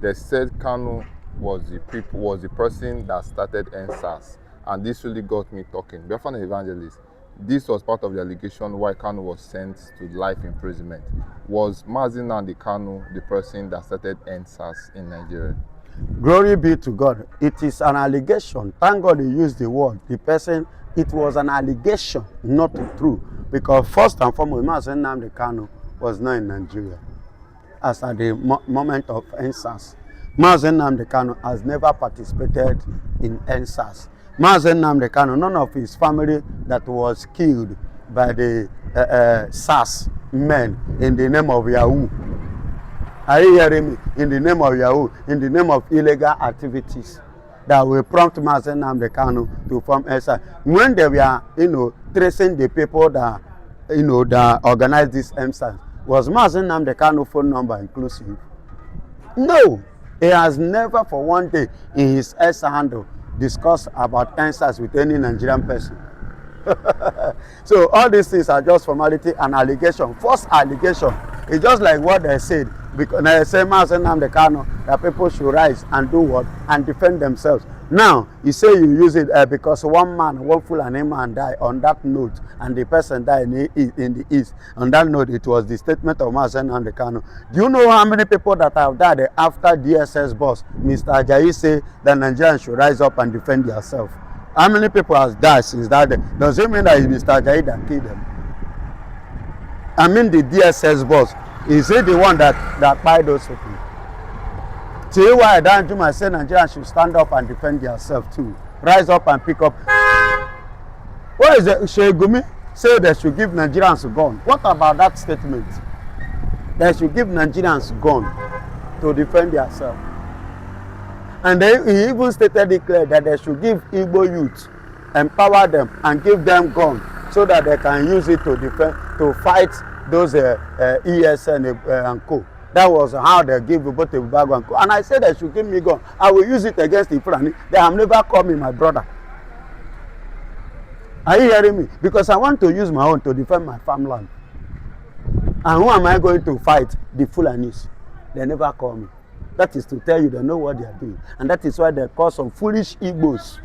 They said Kanu was the person that started NSAS, and this really got me talking. Biafran evangelist, this was part of the allegation why Kanu was sent to life imprisonment. Was Mazi Nnamdi Kanu the person that started NSAS in Nigeria? Glory be to God. It is an allegation. Thank God he used the word. The person, it was an allegation, not true. Because first and foremost, Mazi Nnamdi Kanu was not in Nigeria as at the moment of NSAS. Mazi Nnamdi Kanu has never participated in NSAS. Mazi Nnamdi Kanu, none of his family that was killed by the SAS men in the name of Yahoo. Are you hearing me? In the name of Yahoo, in the name of illegal activities that will prompt Mazi Nnamdi Kanu to form NSAS. When they were, tracing the people that, that organized this NSAS, was Mazi Nnamdi Kanu phone number inclusive? No. He has never for one day in his S handle discussed about NSAS with any Nigerian person. So all these things are just formality and allegation. First allegation is just like what they said. Because they say Mazi Nnamdi Kanu that people should rise and do what? And defend themselves. Now, you say you use it because one Fulani man died on that note, and the person died in the east. On that note, it was the statement of Mazi Nnamdi Kanu. Do you know how many people that have died after DSS boss, Mr. Ajayi, say that Nigerians should rise up and defend themselves? How many people has died since that day? Does it mean that it's Mr. Ajayi that killed them? I mean the DSS boss. Is he the one that buy those people? See why I say Nigerians should stand up and defend themselves too. Rise up and pick up. What is it? Shegumi say they should give Nigerians a gun. What about that statement? They should give Nigerians a gun to defend themselves. And he even stated it clear that they should give Igbo youth, empower them and give them gun so that they can use it to defend, to fight those ESN and co. That was how they give both the bag and co. And I said they should give me gun. I will use it against the Fulani. They have never called me my brother. Are you hearing me? Because I want to use my own to defend my farmland. And who am I going to fight? The Fulanis. They never call me. That is to tell you they know what they are doing. And that is why they call some foolish Igbos,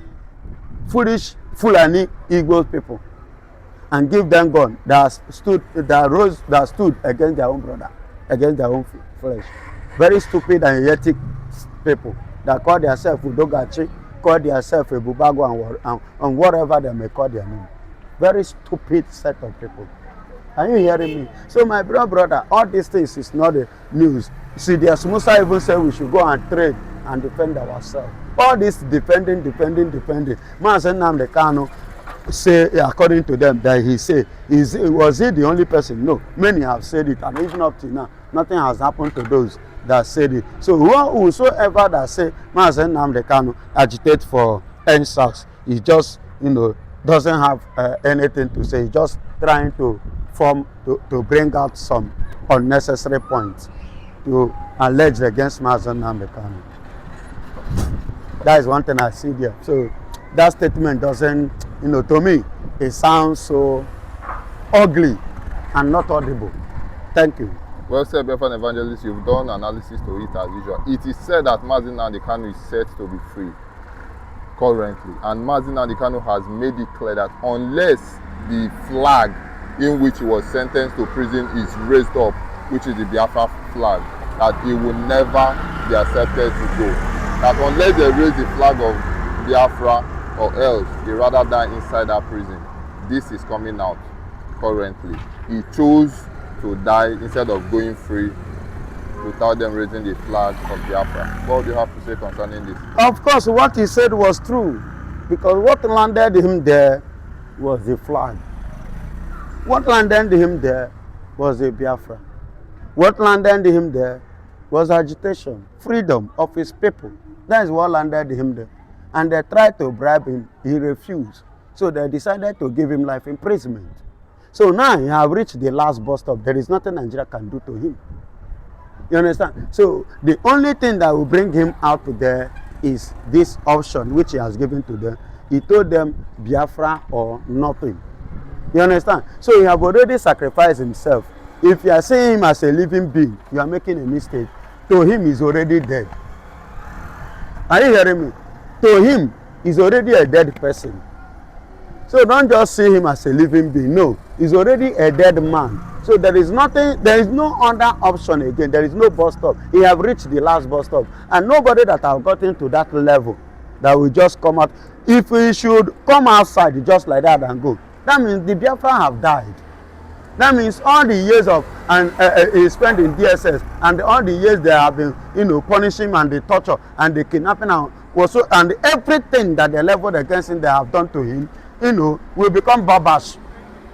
foolish Fulani Igbo people, and give them gun that stood against their own brother, against their own flesh. Very stupid and idiotic people that call themselves Udogachi, call themselves Ebubago and whatever they may call their name. Very stupid set of people. Are you hearing me? So my brother, all these things is not the news. See, the Musa even said we should go and trade and defend ourselves. All this defending. Mazi Nnamdi Kanu say, according to them, that he said, was he the only person? No, many have said it, and even up to now, nothing has happened to those that said it. So whosoever that say Mazi Nnamdi Kanu agitate for NSAS, he just, doesn't have anything to say. He's just trying to bring out some unnecessary points to allege against Mazi Nnamdi Kanu. That is one thing I see there. So that statement doesn't, to me, it sounds so ugly and not audible. Thank you. Well said, Biafran evangelist. You've done analysis to it as usual. It is said that Mazi Nnamdi Kanu is set to be free currently, and Mazi Nnamdi Kanu has made it clear that unless the flag in which he was sentenced to prison is raised up, which is the Biafra flag, that he will never be accepted to go. That unless they raise the flag of Biafra, or else he rather die inside that prison. This is coming out currently. He chose to die instead of going free without them raising the flag of Biafra. What do you have to say concerning this? Of course, what he said was true, because what landed him there was the flag. What landed him there was the Biafra. What landed him there was agitation, freedom of his people. That is what landed him there. And they tried to bribe him, he refused. So they decided to give him life imprisonment. So now he has reached the last bus stop. There is nothing Nigeria can do to him. You understand? So the only thing that will bring him out there is this option which he has given to them. He told them Biafra or nothing. You understand? So he have already sacrificed himself. If you are seeing him as a living being, you are making a mistake. to him is already dead. Are you hearing me? To him, he's already a dead person. So don't just see him as a living being. No, he's already a dead man. So there is nothing, there is no other option again. There is no bus stop. He have reached the last bus stop. And nobody that have gotten to that level that will just come out. If he should come outside just like that and go, that means the Biafra have died. That means all the years of he spent in DSS and all the years they have been, punishing him and the torture and the kidnapping and everything that they leveled against him they have done to him, will become barbash.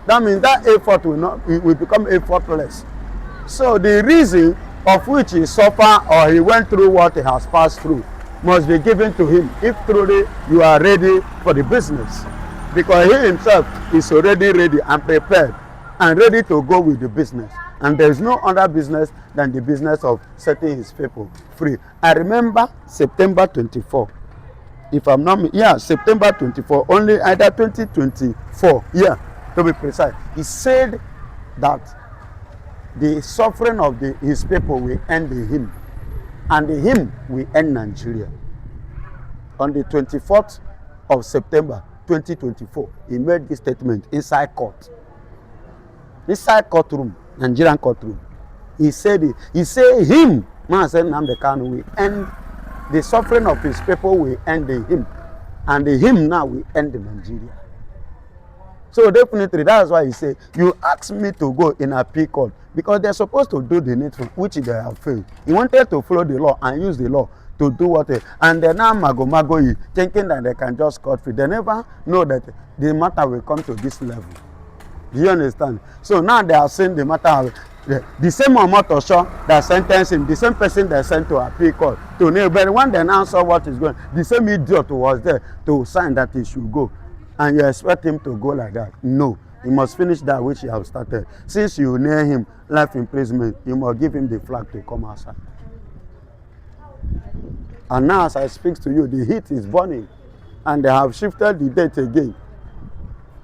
That means that effort will become effortless. So the reason of which he suffered or he went through what he has passed through must be given to him if truly you are ready for the business. Because he himself is already ready and prepared and ready to go with the business. And there is no other business than the business of setting his people free. I remember September 24. If I'm not, September 24, only either 2024, to be precise. He said that the suffering of his people will end in him, and him will end Nigeria. On the 24th of September 2024, he made this statement inside court. Inside courtroom, Nigerian courtroom. He said it. He said him, Nnamdi Kanu, will end the suffering of his people will end in him, and him now will end in Nigeria. So definitely that's why he said, you asked me to go in appeal court because they're supposed to do the needful, which they have failed. He wanted to follow the law and use the law to do what they, and they're now mago thinking that they can just cut free. They never know that the matter will come to this level. Do you understand? So now they are saying the matter, the same Omotosho that sentenced him, the same person that sent to appeal court to nail. But when they now saw what is going, the same idiot was there to sign that he should go. And you expect him to go like that? No. He must finish that which he have started. Since you near him life imprisonment, you must give him the flag to come outside. And now as I speak to you, the heat is burning. And they have shifted the date again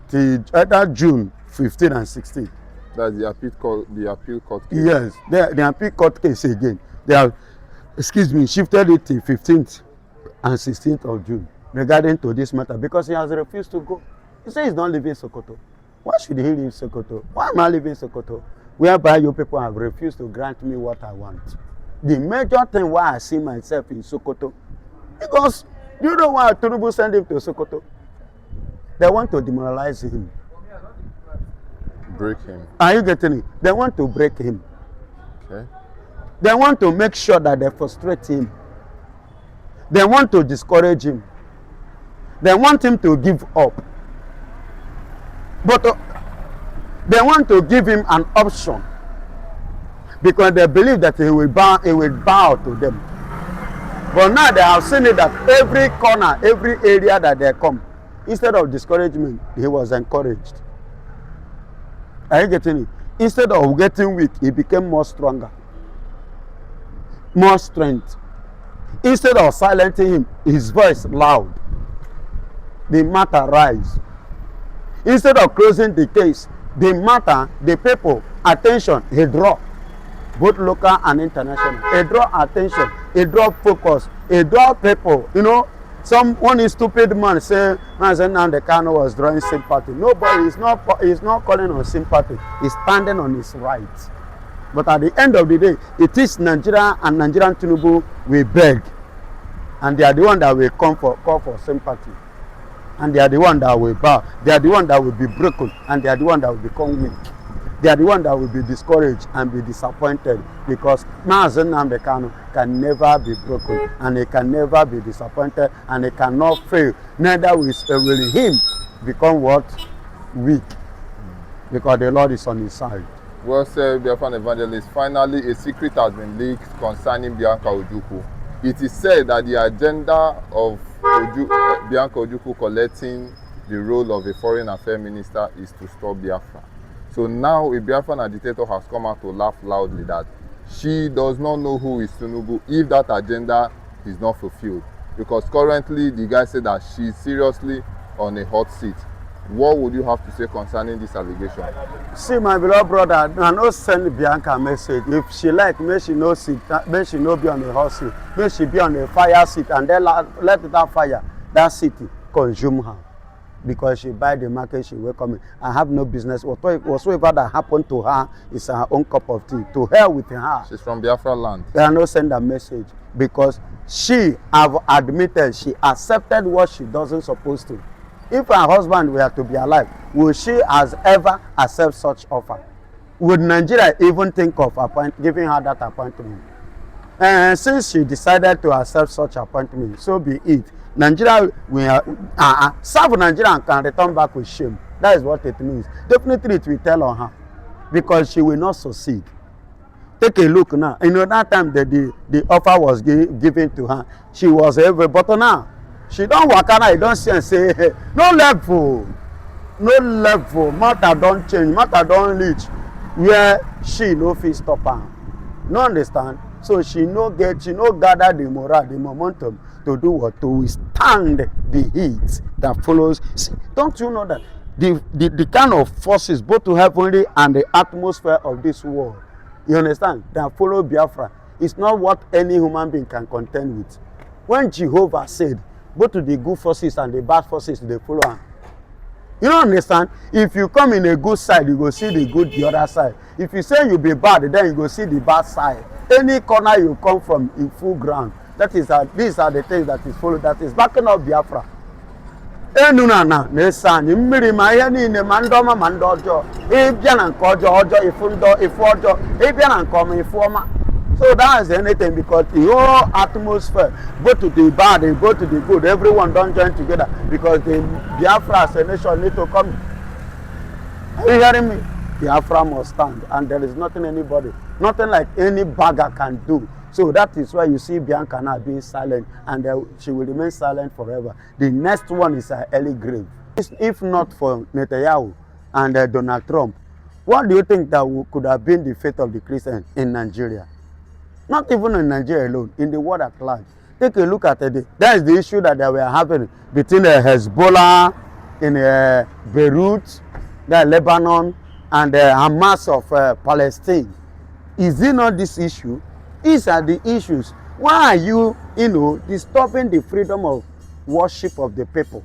to either June 15 and 16. That's the appeal court case. Yes, the appeal court case again. They have, shifted it to 15th and 16th of June regarding to this matter because he has refused to go. He says he's not leaving Sokoto. Why should he leave Sokoto? Why am I leaving Sokoto? Whereby you people have refused to grant me what I want. The major thing why I see myself in Sokoto, because do you know why Tinubu sent him to Sokoto? They want to demoralize him. Break him. Are you getting it? They want to break him. Okay. They want to make sure that they frustrate him. They want to discourage him. They want him to give up. But they want to give him an option because they believe that he will bow to them. But now they have seen it that every corner, every area that they come, instead of discouragement, he was encouraged. Are you getting it? Instead of getting weak, he became more stronger. More strength. Instead of silencing him, his voice loud. The matter rise. Instead of closing the case, the matter, the people, attention, he draw. Both local and international. He draw attention. He draw focus. He draw people. One stupid man say, Nnamdi Kanu was drawing sympathy. Nobody is not calling on sympathy. He's standing on his rights. But at the end of the day, it is Nigeria and Nigerian Tinubu will beg. And they are the one that will call for sympathy. And they are the one that will bow. They are the one that will be broken. And they are the one that will become weak. They are the one that will be discouraged and be disappointed because Mazi Nnamdi Kanu can never be broken and he can never be disappointed and he cannot fail. Neither will him become what? Weak. Because the Lord is on his side. Well said, Biafran evangelist. Finally, a secret has been leaked concerning Bianca Ojukwu. It is said that the agenda of Bianca Ojukwu collecting the role of a foreign affairs minister is to stop Biafra. So now a Biafran agitator has come out to laugh loudly that she does not know who is Tinubu if that agenda is not fulfilled. Because currently the guy said that she's seriously on a hot seat. What would you have to say concerning this allegation? See, my beloved brother, I no send Bianca a message. If she like, may she no sit, may she no be on the hot seat, may she be on the fire seat, and then let that fire, that city, consume her. Because she buy the market, she welcome it. I have no business. Whatsoever that happened to her is her own cup of tea. To hell with her. She's from Biafra land. I no send a message because she have admitted she accepted what she doesn't supposed to. If her husband were to be alive, will she has ever accept such offer? Would Nigeria even think of giving her that appointment? And since she decided to accept such appointment, so be it. Nigeria will serve Nigeria and can return back with shame. That is what it means. Definitely it will tell on her because she will not succeed. Take a look now. You know that time that the offer was given to her, she was every but now she don't walk out, you don't see and say, hey, no level, matter don't change, matter don't reach where she no fit stop her. No understand? So she no gather the morale, the momentum to do what? To withstand the heat that follows. See, don't you know that the kind of forces, both to heavenly and the atmosphere of this world, you understand, that follow Biafra, is not what any human being can contend with. When Jehovah said, both to the good forces and the bad forces, they follow him. You don't understand? If you come in a good side, you go see the good the other side. If you say you be bad, then you go see the bad side. Any corner you come from in full ground. That is these are the things that is followed. That is backing up Biafra. Enunana nesani mmiri ma ihe niile ma ndoma ma ndojo. Ebia na nke ojo ifu ojo. Ebia na nke ọma ifu ọma. So that is anything because the whole atmosphere, go to the bad, they go to the good, everyone don't join together because the Biafra as a nation need to come. Are you hearing me? Biafra must stand and there is nothing nothing like any bagger can do. So that is why you see Bianca now being silent and she will remain silent forever. The next one is her early grave. If not for Netanyahu and Donald Trump, what do you think that could have been the fate of the Christians in Nigeria? Not even in Nigeria alone, in the world at large. Take a look at it. That is the issue that they were having between Hezbollah in Beirut, Lebanon, and Hamas of Palestine. Is it not this issue? These are the issues. Why are you, disturbing the freedom of worship of the people?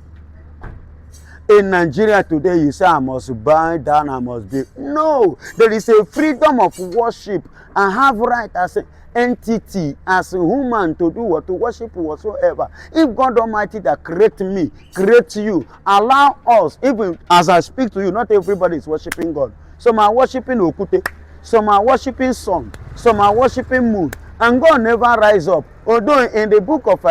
In Nigeria today, you say, I must bow down, I must be. No, there is a freedom of worship. I have right as an entity, as a human to do what? To worship whatsoever. If God Almighty that create me, create you, allow us, even as I speak to you, not everybody is worshiping God. Some are worshiping Okute, some are worshiping sun, some are worshiping moon, and God never rise up. Although in the book of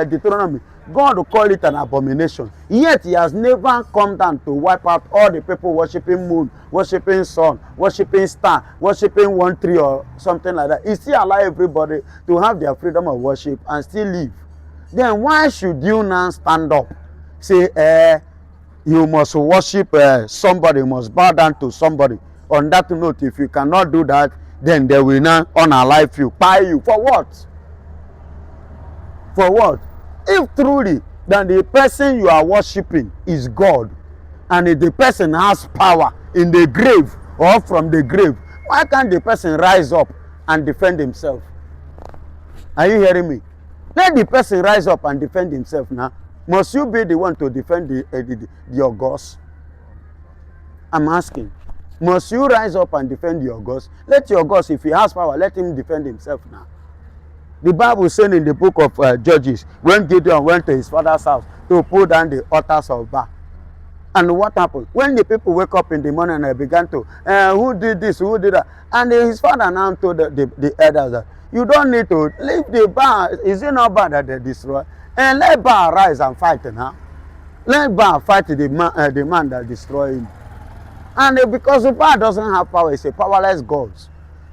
Deuteronomy, God will call it an abomination. Yet he has never come down to wipe out all the people worshiping moon, worshiping sun, worshiping star, worshiping one tree or something like that. He still allow everybody to have their freedom of worship and still live. Then why should you now stand up? Say, you must worship somebody, you must bow down to somebody. On that note, if you cannot do that, then they will now unalive you, buy you. For what? For what? If truly that the person you are worshiping is God, and if the person has power in the grave or from the grave, why can't the person rise up and defend himself? Are you hearing me? Let the person rise up and defend himself now. Must you be the one to defend your gods? I'm asking. Must you rise up and defend your gods? Let your gods, if he has power, let him defend himself now. The Bible said in the book of Judges, when Gideon went to his father's house to pull down the altars of Baal. And what happened? When the people wake up in the morning and they began to, who did this, who did that? And his father now told the elders that, you don't need to leave the Baal. Is it not bad that they destroy? And let Baal rise and fight now. Let Baal fight the man that destroyed him. And because Baal doesn't have power, he's a powerless God.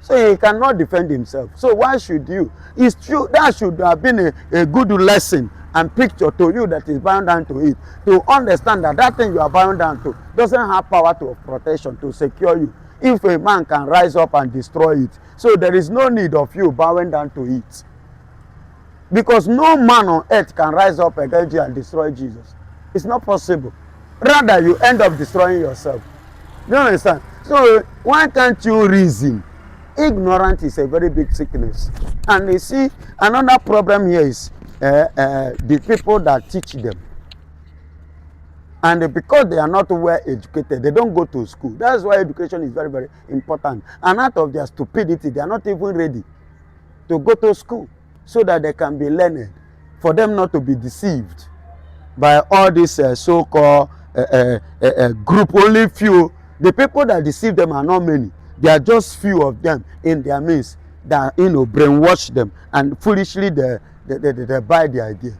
So he cannot defend himself. So why should you? It's true, that should have been a good lesson and picture to you that is bound down to it. To understand that that thing you are bound down to doesn't have power to protection, to secure you. If a man can rise up and destroy it, so there is no need of you bowing down to it. Because no man on earth can rise up against you and destroy Jesus. It's not possible. Rather, you end up destroying yourself. Do you understand? So why can't you reason? Ignorance is a very big sickness. And you see, another problem here is the people that teach them. And because they are not well educated, they don't go to school. That's why education is very, very important. And out of their stupidity, they are not even ready to go to school so that they can be learned, for them not to be deceived by all this so-called group, only few. The people that deceive them are not many. There are just few of them in their midst that, brainwash them, and foolishly they buy the idea.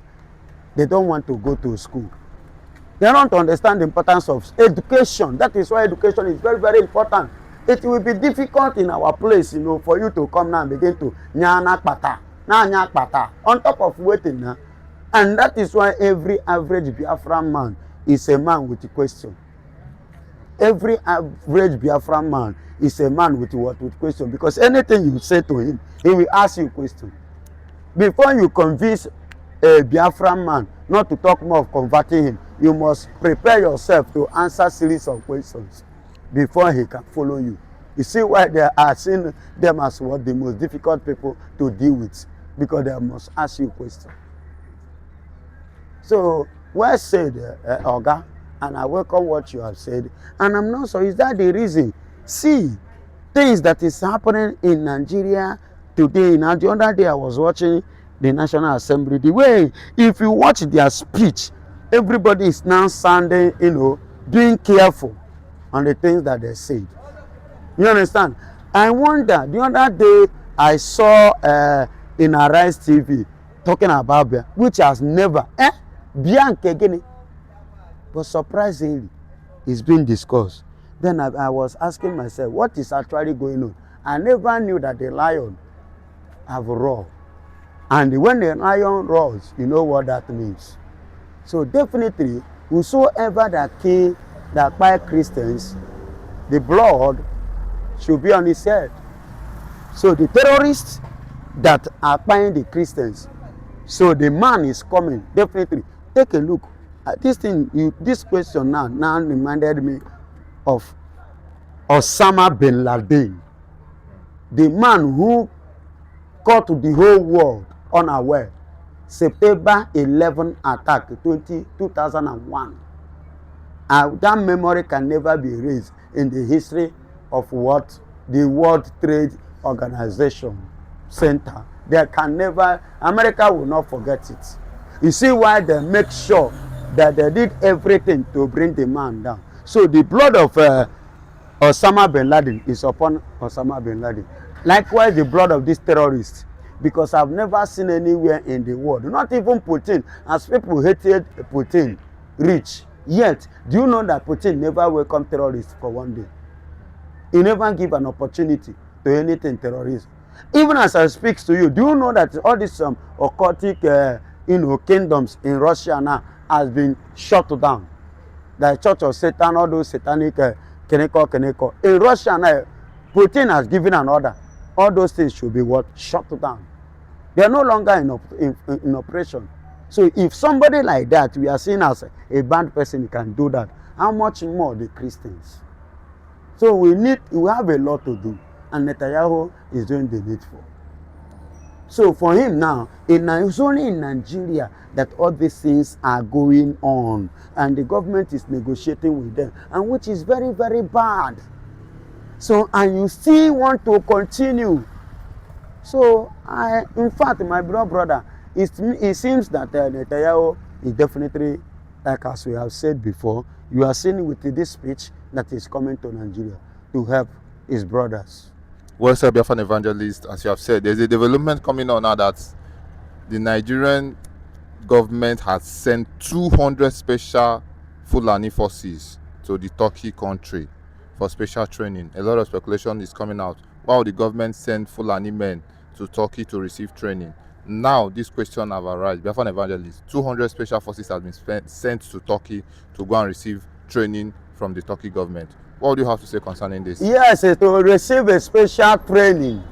They don't want to go to school. They don't understand the importance of education. That is why education is very, very important. It will be difficult in our place, for you to come now and begin to nyana kpata on top of waiting now. And that is why every average Biafran man is a man with a question. Every average Biafran man is a man with what? With question. Because anything you say to him, he will ask you a question. Before you convince a Biafran man not to talk more of converting him, you must prepare yourself to answer a series of questions before he can follow you. You see why they are seeing them as what? The most difficult people to deal with, because they must ask you questions. So, well said, Oga, and I welcome what you have said. And I'm not sure, is that the reason? See, things that is happening in Nigeria today. Now, the other day I was watching the National Assembly. The way, if you watch their speech, everybody is now sounding, being careful on the things that they say. You understand? I wonder, the other day I saw in Arise TV talking about Bianca, which has never, Bianca again. But surprisingly, it's been discussed. Then I was asking myself, what is actually going on? I never knew that the lion have roared. And when the lion roars, you know what that means. So definitely, whosoever that came, that by Christians, the blood should be on his head. So the terrorists that are buying the Christians, so the man is coming. Definitely, take a look at this thing. This question now reminded me of Osama bin Laden, the man who caught the whole world unaware. September 11 attack 2001. That memory can never be erased in the history of what the World Trade Organization Center. They can never, America will not forget it. You see why they make sure that they did everything to bring the man down. So the blood of Osama bin Laden is upon Osama bin Laden. Likewise, the blood of these terrorists. Because I've never seen anywhere in the world, not even Putin, as people hated Putin, rich. Yet, do you know that Putin never welcomed terrorists for one day? He never give an opportunity to anything terrorism. Even as I speak to you, do you know that all these occultic kingdoms in Russia now has been shut down? The Church of Satan, all those satanic Keneko. In Russia now, Putin has given an order. All those things should be what? Shut down. They are no longer in operation. So if somebody like that, we are seen as a bad person, can do that, how much more the Christians? So we have a lot to do. And Netanyahu is doing the needful. So for him now, it's only in Nigeria that all these things are going on. And the government is negotiating with them. And which is very, very bad. So, and you still want to continue. So, in fact, my brother, it seems that Netanyahu is definitely, like as we have said before, you are seeing with this speech that is coming to Nigeria to help his brothers. Well, sir, Biafran evangelist, as you have said, there's a development coming on now that the Nigerian government has sent 200 special Fulani forces to the Turkey country for special training. A lot of speculation is coming out. Why would the government send Fulani men to Turkey to receive training? Now, this question have arisen. Biafran evangelist, 200 special forces have been sent to Turkey to go and receive training from the Turkey government. What do you have to say concerning this? Yes, to receive a special training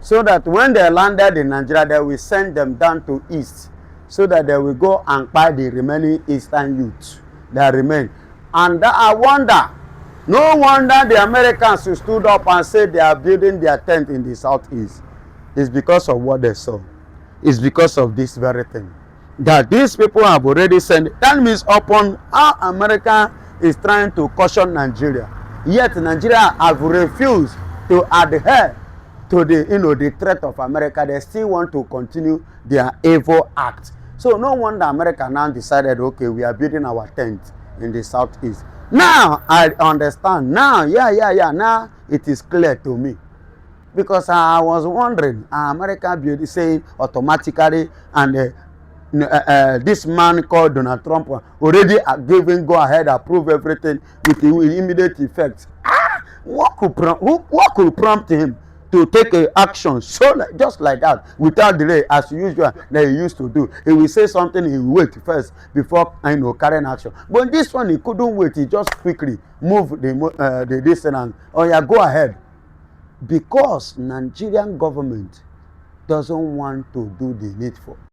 so that when they landed in Nigeria, they will send them down to East so that they will go and buy the remaining Eastern youth that remain. And I wonder, no wonder the Americans who stood up and said they are building their tent in the southeast. It's because of what they saw. It's because of this very thing. That these people have already sent. That means upon how America is trying to caution Nigeria, yet Nigeria have refused to adhere to the threat of America. They still want to continue their evil act. So no wonder America now decided, okay, we are building our tent in the southeast. Now I understand. Now, now it is clear to me. Because I was wondering, America build saying automatically, and this man called Donald Trump already giving go ahead, approve everything with immediate effect. What could prompt him to take action just like that without delay, as usual that he used to do? He will say something, he will wait first before carrying action. But this one, he couldn't wait. He just quickly moved the distance. Oh yeah, go ahead. Because Nigerian government doesn't want to do the needful.